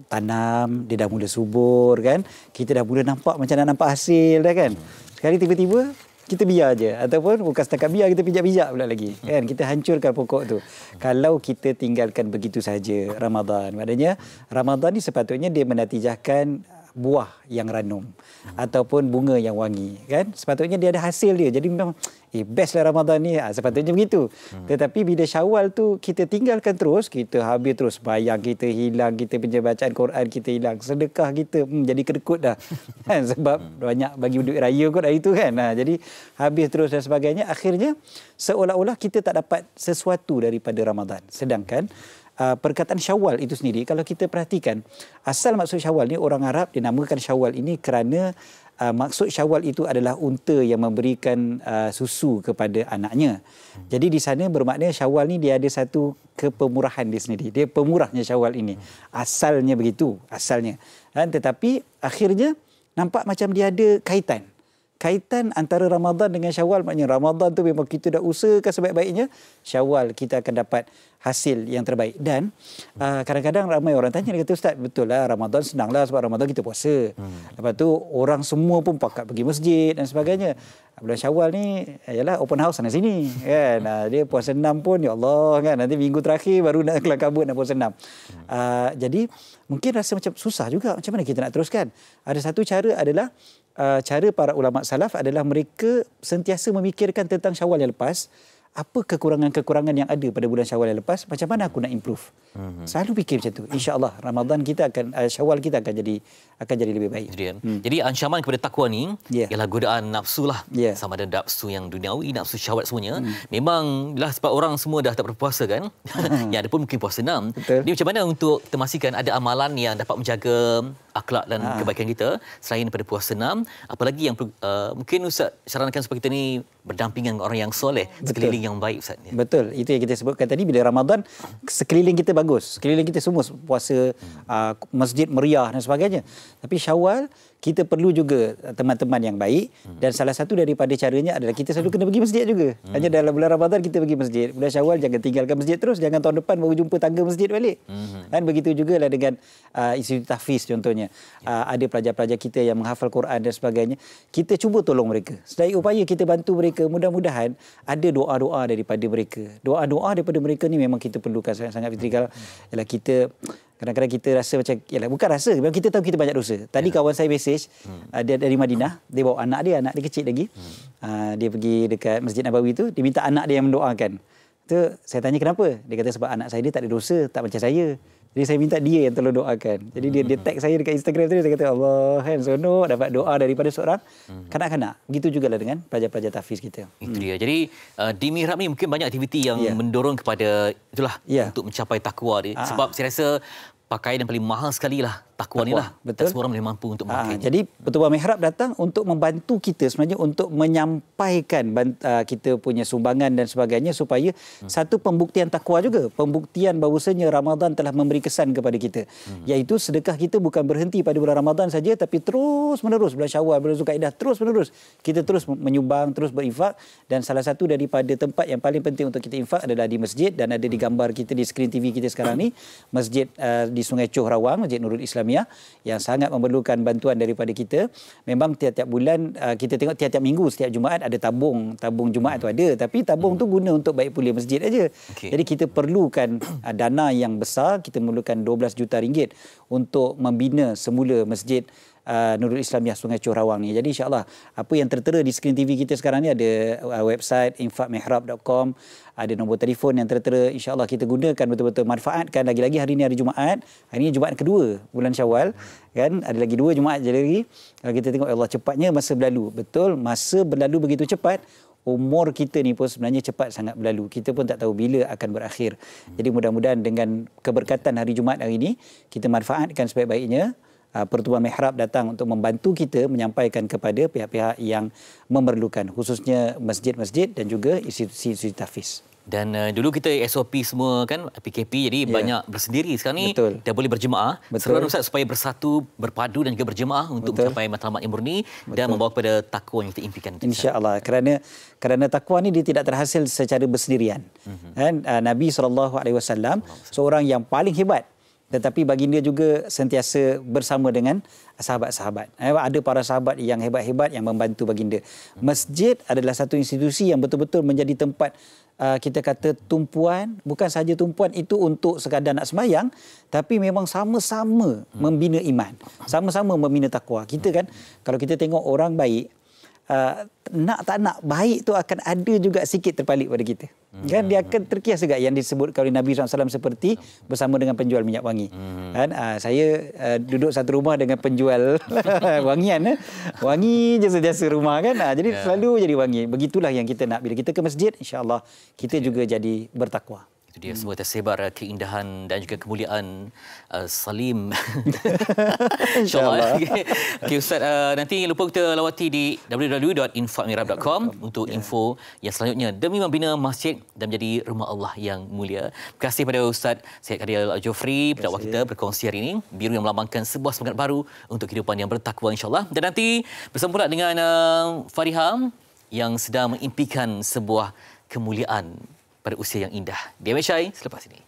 tanam, dia dah mula subur kan. Kita dah mula nampak macam dah nampak hasil dah kan. Sekali tiba-tiba kita biar je, ataupun bukan setakat biar, kita pijak-pijak pula lagi kan, kita hancurkan pokok tu kalau kita tinggalkan begitu saja Ramadan. Maknanya Ramadan ni sepatutnya dia menatijahkan buah yang ranum ataupun bunga yang wangi kan, sepatutnya dia ada hasil dia. Jadi memang best lah Ramadan ni, sepatutnya begitu. Tetapi bila Syawal tu kita tinggalkan terus, kita habis terus, bayang kita hilang, kita punya bacaan Quran kita hilang, sedekah kita jadi kedekut dah kan, sebab banyak bagi duit raya kot hari tu kan. Jadi habis terus dan sebagainya, akhirnya seolah-olah kita tak dapat sesuatu daripada Ramadan. Sedangkan perkataan Syawal itu sendiri, kalau kita perhatikan asal maksud Syawal ni, orang Arab dinamakan Syawal ini kerana maksud Syawal itu adalah unta yang memberikan susu kepada anaknya. Jadi di sana bermakna Syawal ni dia ada satu kepemurahan dia sendiri. Dia pemurahnya Syawal ini. Asalnya begitu, asalnya. Tetapi akhirnya nampak macam dia ada kaitan. kaitan antara Ramadan dengan Syawal, maknanya Ramadan tu memang kita dah usahakan sebaik-baiknya, Syawal kita akan dapat hasil yang terbaik. Dan kadang-kadang ramai orang tanya, dia kata, Ustaz, betul lah Ramadan senang lah sebab Ramadan kita puasa. Lepas tu orang semua pun pakat pergi masjid dan sebagainya. Bulan Syawal ni ialah open house sana sini kan. Dia puasa 6 pun, ya Allah kan, nanti minggu terakhir baru nak kelar kabut nak puasa 6. Jadi mungkin rasa macam susah juga, macam mana kita nak teruskan. Ada satu cara adalah cara para ulama salaf adalah mereka sentiasa memikirkan tentang Syawal yang lepas. Apa kekurangan-kekurangan yang ada pada bulan Syawal yang lepas, macam mana aku nak improve. Selalu fikir macam tu. InsyaAllah Ramadan kita akan, Syawal kita akan jadi lebih baik. Jadi ancaman kepada takwa ni ialah godaan nafsu lah. Sama ada nafsu yang duniawi, nafsu syahwat semuanya. Memang lah sebab orang semua dah tak berpuasa kan. Yang ada pun mungkin puasa 6. Jadi macam mana untuk kita memastikan ada amalan yang dapat menjaga akhlak dan kebaikan kita selain daripada puasa 6, apalagi yang mungkin Ustaz sarankan supaya kita ni berdampingan dengan orang yang soleh, sekeliling yang baik, Ustaz. Betul, itu yang kita sebutkan tadi. Bila Ramadan, sekeliling kita bagus, sekeliling kita semua puasa, masjid meriah dan sebagainya. Tapi Syawal kita perlu juga teman-teman yang baik, dan salah satu daripada caranya adalah kita selalu kena pergi masjid juga. Hanya dalam bulan Ramadan kita pergi masjid. Bulan Syawal jangan tinggalkan masjid terus, jangan tahun depan baru jumpa tangga masjid balik. Dan begitu jugalah dengan institut tahfiz contohnya. Ada pelajar-pelajar kita yang menghafal Quran dan sebagainya. Kita cuba tolong mereka. Sedaya upaya kita bantu mereka. Mudah-mudahan ada doa-doa daripada mereka. Doa-doa daripada mereka ni memang kita perlukan sangat-sangat, Fitri. Kalau kita kadang-kadang kita rasa macam, bukan rasa, memang kita tahu kita banyak dosa. Tadi kawan saya mesej, dia dari Madinah, dia bawa anak dia kecil lagi. Dia pergi dekat Masjid Nabawi tu, dia minta anak dia yang mendoakan. Tu saya tanya kenapa? Dia kata sebab anak saya dia tak ada dosa, tak macam saya. Jadi saya minta dia yang tolong doakan. Jadi dia tag saya dekat Instagram tu, dia kata Allah kan seronok dapat doa daripada seorang kanak-kanak. Begitu jugalah dengan pelajar-pelajar tahfiz kita. Itu dia. Jadi di Mihrab ni mungkin banyak aktiviti yang mendorong kepada itulah untuk mencapai takwa dia. Sebab saya rasa pakaian yang paling mahal sekali lah takwa ni lah. Betul. Semua orang boleh mampu untuk memakainya. Jadi Pertubuhan Mihrab datang untuk membantu kita sebenarnya untuk menyampaikan kita punya sumbangan dan sebagainya supaya satu pembuktian takwa juga. Pembuktian bahawasanya Ramadan telah memberi kesan kepada kita. Iaitu sedekah kita bukan berhenti pada bulan Ramadan saja, tapi terus menerus bulan Syawal, bulan Zulkaidah, terus menerus. Kita terus menyumbang, terus berinfak, dan salah satu daripada tempat yang paling penting untuk kita infak adalah di masjid, dan ada di gambar kita di skrin TV kita sekarang ni, masjid di Sungai Choh Rawang, Masjid Nurul Islamiyah, yang sangat memerlukan bantuan daripada kita. Memang tiap-tiap bulan kita tengok tiap-tiap minggu setiap Jumaat ada tabung Jumaat tu ada, tapi tabung tu guna untuk baik pulih masjid aja. Jadi kita perlukan dana yang besar, kita memerlukan 12 juta ringgit untuk membina semula masjid Nurul Islamiyah Sungai Choh Rawang ni. Jadi insya-Allah apa yang tertera di skrin TV kita sekarang ni, ada website infakmihrab.com, ada nombor telefon yang tertera. Insya-Allah kita gunakan betul-betul, manfaatkan. Lagi-lagi hari ni hari Jumaat. Hari ni Jumaat kedua bulan Syawal kan, ada lagi 2 Jumaat je lagi. Kalau kita tengok, ya Allah cepatnya masa berlalu. Betul, masa berlalu begitu cepat. Umur kita ni pun sebenarnya cepat sangat berlalu. Kita pun tak tahu bila akan berakhir. Jadi mudah-mudahan dengan keberkatan hari Jumaat hari ini, kita manfaatkan sebaik-baiknya. Pertubuhan Mihrab datang untuk membantu kita menyampaikan kepada pihak-pihak yang memerlukan, khususnya masjid-masjid dan juga institusi tahfiz. Dan dulu kita SOP semua kan PKP, jadi banyak bersendiri. Sekarang ni dah boleh berjemaah. Seruan Ustaz supaya bersatu, berpadu dan juga berjemaah untuk mencapai matlamat yang murni dan membawa kepada takwa yang kita impikan. InsyaAllah. Kerana takwa ni dia tidak terhasil secara bersendirian. Nabi SAW seorang yang paling hebat, tetapi baginda juga sentiasa bersama dengan sahabat-sahabat. Ada para sahabat yang hebat-hebat yang membantu baginda. Masjid adalah satu institusi yang betul-betul menjadi tempat kita kata tumpuan, bukan sahaja tumpuan itu untuk sekadar nak sembahyang, tapi memang sama-sama membina iman, sama-sama membina takwa. Kita kan, kalau kita tengok orang baik, nak tak nak baik tu akan ada juga sikit terpalit pada kita. Kan dia akan terkias juga yang disebutkan oleh Nabi SAW seperti bersama dengan penjual minyak wangi. Kan saya duduk satu rumah dengan penjual wangian, wangi je sentiasa rumah kan. Jadi selalu jadi wangi. Begitulah yang kita nak. Bila kita ke masjid, insya-Allah kita juga jadi bertakwa. Itu dia semua tersebar keindahan dan juga kemuliaan Salim. InsyaAllah. Okey Ustaz, nanti lupa kita lawati di www.infakmirab.com untuk info yang selanjutnya demi membina masjid dan menjadi rumah Allah yang mulia. Terima kasih pada Ustaz Syed Qadir Al-Jufri, pendakwah kita berkongsi hari ini. Biru yang melambangkan sebuah semangat baru untuk kehidupan yang bertakwa insya-Allah. Dan nanti bersama pula dengan Fariha yang sedang mengimpikan sebuah kemuliaan pada usia yang indah. Dia Syai selepas ini.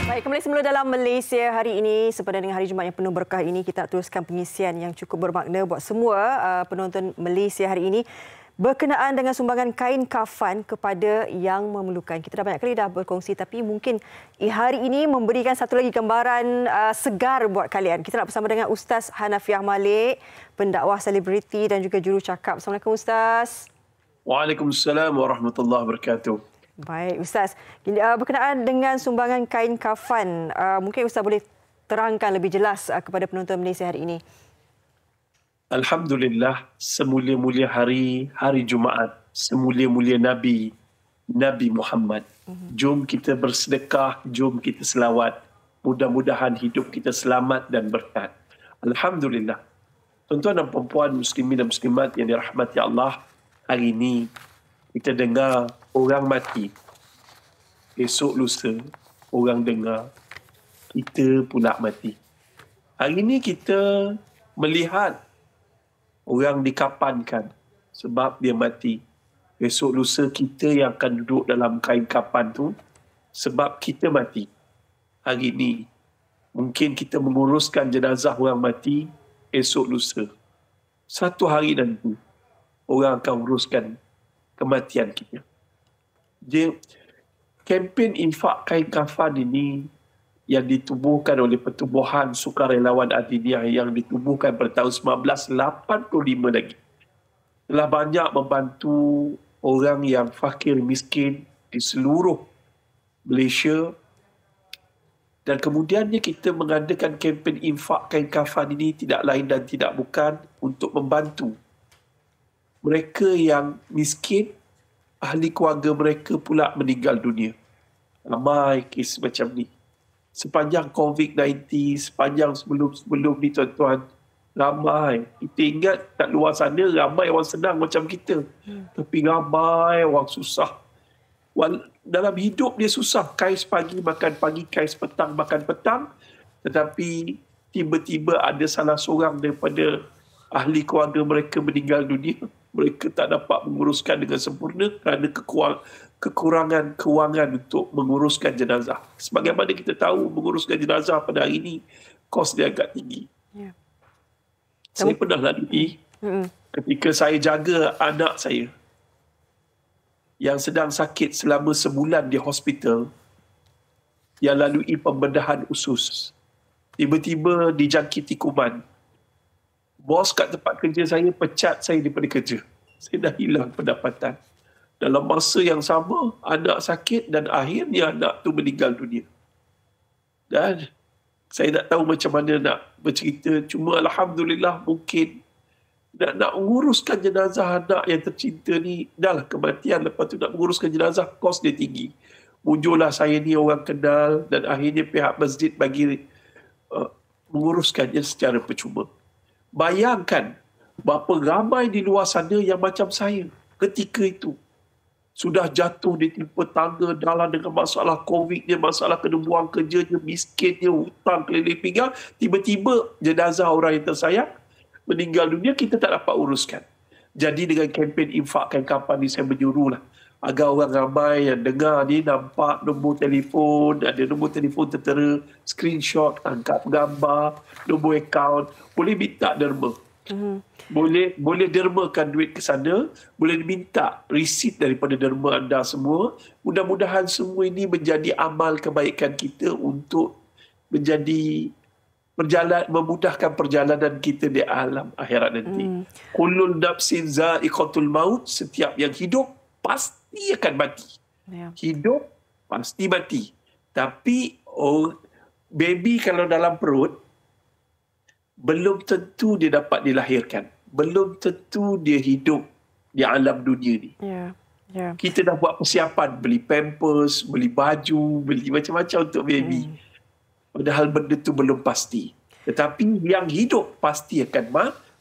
Baik, kembali semula dalam Malaysia hari ini. Sepadan dengan hari Jumaat yang penuh berkah ini, kita teruskan pengisian yang cukup bermakna buat semua penonton Malaysia hari ini berkenaan dengan sumbangan kain kafan kepada yang memerlukan. Kita dah banyak kali dah berkongsi, tapi mungkin hari ini memberikan satu lagi gambaran segar buat kalian. Kita nak bersama dengan Ustaz Hanafiah Malik, pendakwah selebriti dan juga jurucakap. Assalamualaikum Ustaz. Waalaikumsalam warahmatullahi wabarakatuh. Baik Ustaz, berkenaan dengan sumbangan kain kafan, mungkin Ustaz boleh terangkan lebih jelas kepada penonton Malaysia hari ini. Alhamdulillah, semulia-mulia hari Jumaat, semulia-mulia Nabi Muhammad. Jom kita bersedekah, jom kita selawat. Mudah-mudahan hidup kita selamat dan berkat. Alhamdulillah. Tuan-tuan dan puan-puan muslimin dan muslimat yang dirahmati Allah, hari ini kita dengar orang mati. Esok lusa orang dengar kita pula mati. Hari ini kita melihat orang dikapankan sebab dia mati. Esok lusa kita yang akan duduk dalam kain kapan tu sebab kita mati. Hari ini mungkin kita menguruskan jenazah orang mati, esok lusa. Satu hari nanti orang akan uruskan kematian kita. Jadi kempen infak kain kafan ini yang ditubuhkan oleh Pertubuhan Sukarelawan Adiniyah yang ditubuhkan pada tahun 1985 lagi, telah banyak membantu orang yang fakir miskin di seluruh Malaysia. Dan kemudiannya kita mengadakan kempen infak kain kafan ini tidak lain dan tidak bukan untuk membantu mereka yang miskin, ahli keluarga mereka pula meninggal dunia. Ramai kes macam ni. Sepanjang COVID-19, sepanjang sebelum ni tuan-tuan, ramai. Kita ingat kat luar sana ramai orang senang macam kita. Tapi ramai orang susah. Dalam hidup dia susah. Kais pagi makan pagi, kais petang makan petang. Tetapi tiba-tiba ada salah seorang daripada ahli keluarga mereka meninggal dunia. Mereka tak dapat menguruskan dengan sempurna kerana kekurangan kewangan untuk menguruskan jenazah. Sebagaimana kita tahu, menguruskan jenazah pada hari ini, kos dia agak tinggi. Yeah. Saya pernah lalui ketika saya jaga anak saya yang sedang sakit selama sebulan di hospital, yang lalui pembedahan usus. Tiba-tiba dijangkiti kuman. Bos kat tempat kerja saya pecat saya daripada kerja. Saya dah hilang pendapatan. Dalam masa yang sama, anak sakit dan akhirnya anak tu meninggal dunia. Dan saya tak tahu macam mana nak bercerita. Cuma Alhamdulillah mungkin nak menguruskan jenazah anak yang tercinta ni, dah lah kematian. Lepas tu nak menguruskan jenazah, kos dia tinggi. Muncullah saya ni orang kenal dan akhirnya pihak masjid bagi menguruskannya secara percuma. Bayangkan berapa ramai di luar sana yang macam saya ketika itu. Sudah jatuh ditimpa tangga dalam dengan masalah COVID-nya, masalah kena buang kerjanya, miskinnya, hutang keliling pinggang. Tiba-tiba jenazah orang yang tersayang meninggal dunia, kita tak dapat uruskan. Jadi dengan kempen infak kain kafan ni, saya menyuruhlah agar orang ramai yang dengar ni nampak nombor telefon, ada nombor telefon tertera, screenshot, angkat gambar, nombor akaun, boleh minta derma. Boleh dermakan duit ke sana, boleh minta resit daripada derma anda semua. Mudah-mudahan semua ini menjadi amal kebaikan kita untuk menjadi memudahkan perjalanan kita di alam akhirat nanti. Kullun nafsin za'iqatul maut, setiap yang hidup pasti akan mati. Hidup pasti mati. Tapi baby kalau dalam perut, belum tentu dia dapat dilahirkan. Belum tentu dia hidup di alam dunia ni. Kita dah buat persiapan, beli pampers, beli baju, beli macam-macam untuk baby. Padahal benda tu belum pasti. Tetapi yang hidup pasti akan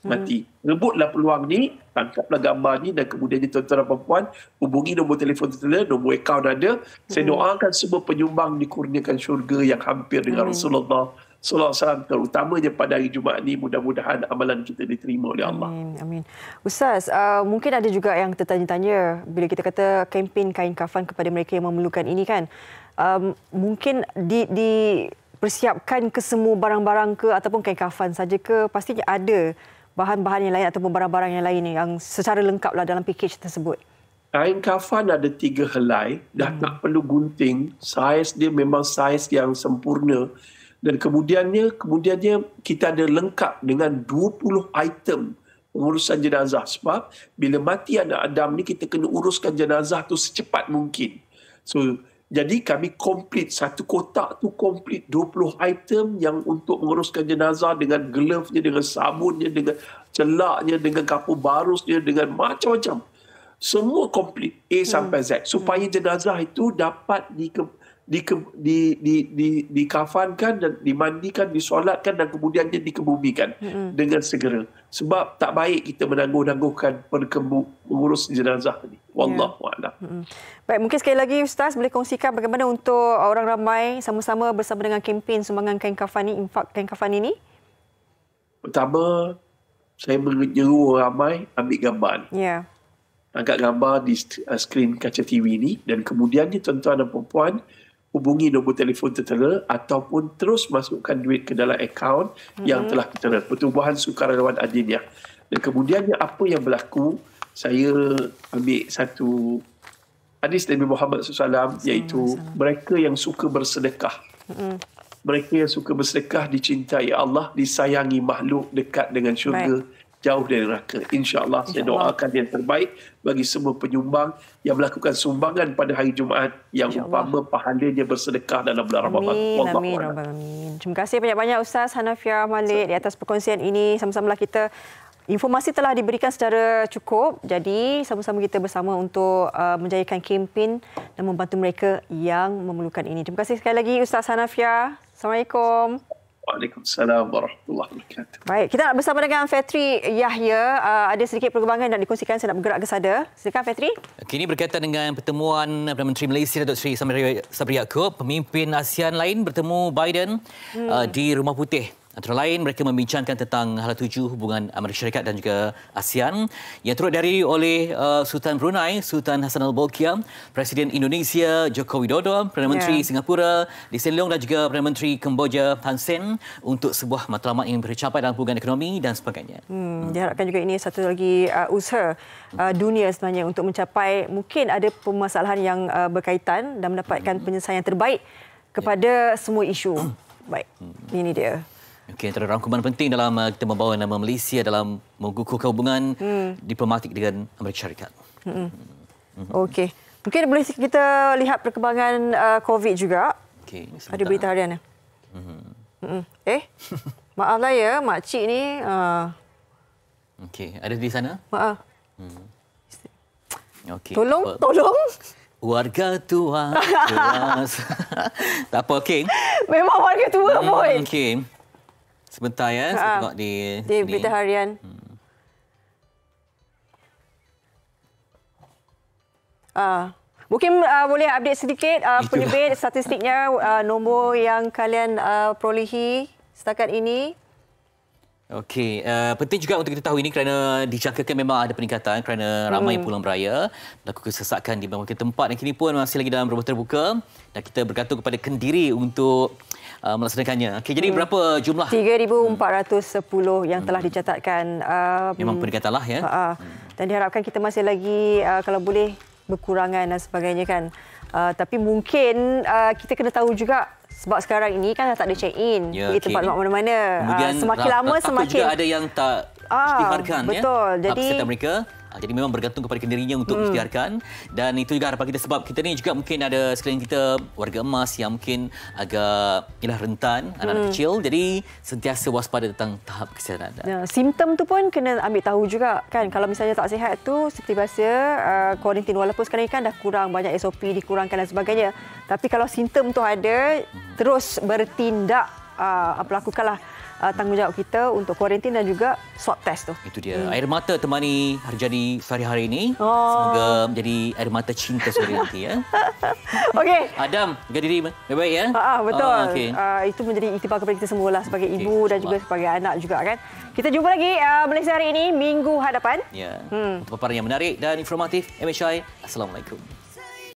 mati. Rebutlah peluang ni, tangkaplah gambar ni dan kemudian tuan-tuan dan puan-puan hubungi nombor telefon tertera, nombor akaun ada. Saya doakan semua penyumbang dikurniakan syurga yang hampir dengan Rasulullah Sallallahu Alaihi Wasallam, terutamanya pada hari Jumaat ni. Mudah-mudahan amalan kita diterima oleh Allah. Amin. Ustaz, mungkin ada juga yang tertanya-tanya bila kita kata kempen kain kafan kepada mereka yang memerlukan ini kan. Mungkin dipersiapkan ke semua barang-barang ke ataupun kain kafan saja ke? Pastinya ada bahan-bahan yang lain ataupun barang-barang yang lain yang secara lengkaplah dalam pakej tersebut. Kain kafan ada 3 helai, dah tak perlu gunting. Saiz dia memang saiz yang sempurna. Dan kemudiannya kita ada lengkap dengan 20 item pengurusan jenazah. Sebab bila mati anak Adam ni, kita kena uruskan jenazah tu secepat mungkin. So, jadi kami komplit, satu kotak tu komplit 20 item yang untuk menguruskan jenazah dengan glove-nya, dengan sabunnya, dengan celaknya, dengan kapur barusnya, dengan macam-macam. Semua komplit A sampai Z supaya jenazah itu dapat dikafankan dan dimandikan, disolatkan dan kemudiannya dikebumikan dengan segera. Sebab tak baik kita menangguh-nangguhkan mengurus jenazah ni. Wallahu a'lam. Baik, mungkin sekali lagi Ustaz boleh kongsikan bagaimana untuk orang ramai sama-sama bersama dengan kempen sumbangan kain kafan ni, infak kain kafan ini? Pertama, saya menyeru orang ramai ambil gambar ni. Angkat gambar di skrin kaca TV ni dan kemudiannya tuan-tuan dan puan-puan hubungi nombor telefon tertera ataupun terus masukkan duit ke dalam akaun yang telah kita Pertubuhan Sukarelawan Adiliyah. Dan kemudiannya apa yang berlaku, saya ambil satu hadis Nabi Muhammad SAW, iaitu mereka yang suka bersedekah. Mereka yang suka bersedekah dicintai Allah, disayangi makhluk, dekat dengan syurga, jauh dari neraka. InsyaAllah saya doakan yang terbaik bagi semua penyumbang yang melakukan sumbangan pada hari Jumaat yang umpama pahalanya bersedekah dalam bulan Ramadan. Amin. Terima kasih banyak-banyak Ustaz Hanafiah Malik di atas perkongsian ini. Sama-samalah kita, informasi telah diberikan secara cukup. Jadi sama-sama kita bersama untuk menjayakan kempen dan membantu mereka yang memerlukan ini. Terima kasih sekali lagi Ustaz Hanafiah. Assalamualaikum. Waalaikumsalam warahmatullahi wabarakatuh. Baik, kita nak bersama dengan Fetri Yahya. Ada sedikit perkembangan nak dikongsikan, saya nak bergerak ke sada. Silakan Fetri. Kini berkaitan dengan pertemuan Perdana Menteri Malaysia Datuk Seri Sabri Yaakob, pemimpin ASEAN lain bertemu Biden di Rumah Putih. Antara lain, mereka membincangkan tentang hala tuju hubungan Amerika Syarikat dan juga ASEAN yang turut dihadiri oleh Sultan Brunei, Sultan Hassan Al-Bolkiah, Presiden Indonesia Joko Widodo, Perdana Menteri Singapura Lee Hsien Loong dan juga Perdana Menteri Kemboja Hun Sen untuk sebuah matlamat yang tercapai dalam hubungan ekonomi dan sebagainya. Diharapkan juga ini satu lagi usaha dunia sebenarnya untuk mencapai mungkin ada permasalahan yang berkaitan dan mendapatkan penyelesaian terbaik kepada semua isu. Baik, ini dia. Okey, antara rangkuman penting dalam kita membawa nama Malaysia dalam mengukuhkan hubungan diplomatik dengan Amerika Syarikat. Okey. Mungkin boleh kita lihat perkembangan COVID juga. Okey, ada berita harian. Maaflah ya, makcik ni. Okey, ada di sana? Maaf. Okey. Tolong. Warga tua. Tak apa, okey. Memang warga tua pun. Okey. Sebentar ya, saya tengok di berita harian. Mungkin boleh update sedikit penerbit statistiknya, nombor yang kalian perolehi setakat ini. Okey, penting juga untuk kita tahu ini kerana dijangkakan memang ada peningkatan kerana ramai pulang beraya, berlaku kesesakan di berbagai tempat dan kini pun masih lagi dalam rumah terbuka dan kita bergantung kepada Kendiri untuk melaksanakannya. Okey, jadi berapa jumlah? 3,410 yang telah dicatatkan. Memang peningkatanlah ya. Dan diharapkan kita masih lagi kalau boleh berkurangan dan sebagainya kan. Tapi mungkin kita kena tahu juga sebab sekarang ini kan tak ada check-in di tempat mana-mana. Semakin lama semakin juga ada yang tak istiharkan betul. Jadi mereka Jadi memang bergantung kepada dirinya untuk ikhtiarkan. Dan itu juga harapan kita sebab kita ni juga mungkin ada sekeliling kita warga emas yang mungkin agak rentan, anak-anak kecil. Jadi sentiasa waspada tentang tahap kesihatan anda. Simptom tu pun kena ambil tahu juga kan. Kalau misalnya tak sihat tu seperti biasa kuarantin, walaupun sekarang ni kan dah kurang banyak SOP dikurangkan dan sebagainya. Tapi kalau simptom tu ada, terus bertindak, lakukanlah tanggungjawab kita untuk kuarantin dan juga swab test tu. Itu dia. Air mata temani Harjani sehari-hari ini. Semoga menjadi air mata cinta sore nanti ya. Okey. Adam, jaga diri baik-baik ya. Betul. Okay. Itu menjadi iktibar kepada kita semua lah sebagai ibu dan juga sebagai anak juga kan. Kita jumpa lagi Malaysia hari ini minggu hadapan. Ya. Paparan yang menarik dan informatif MHI. Assalamualaikum.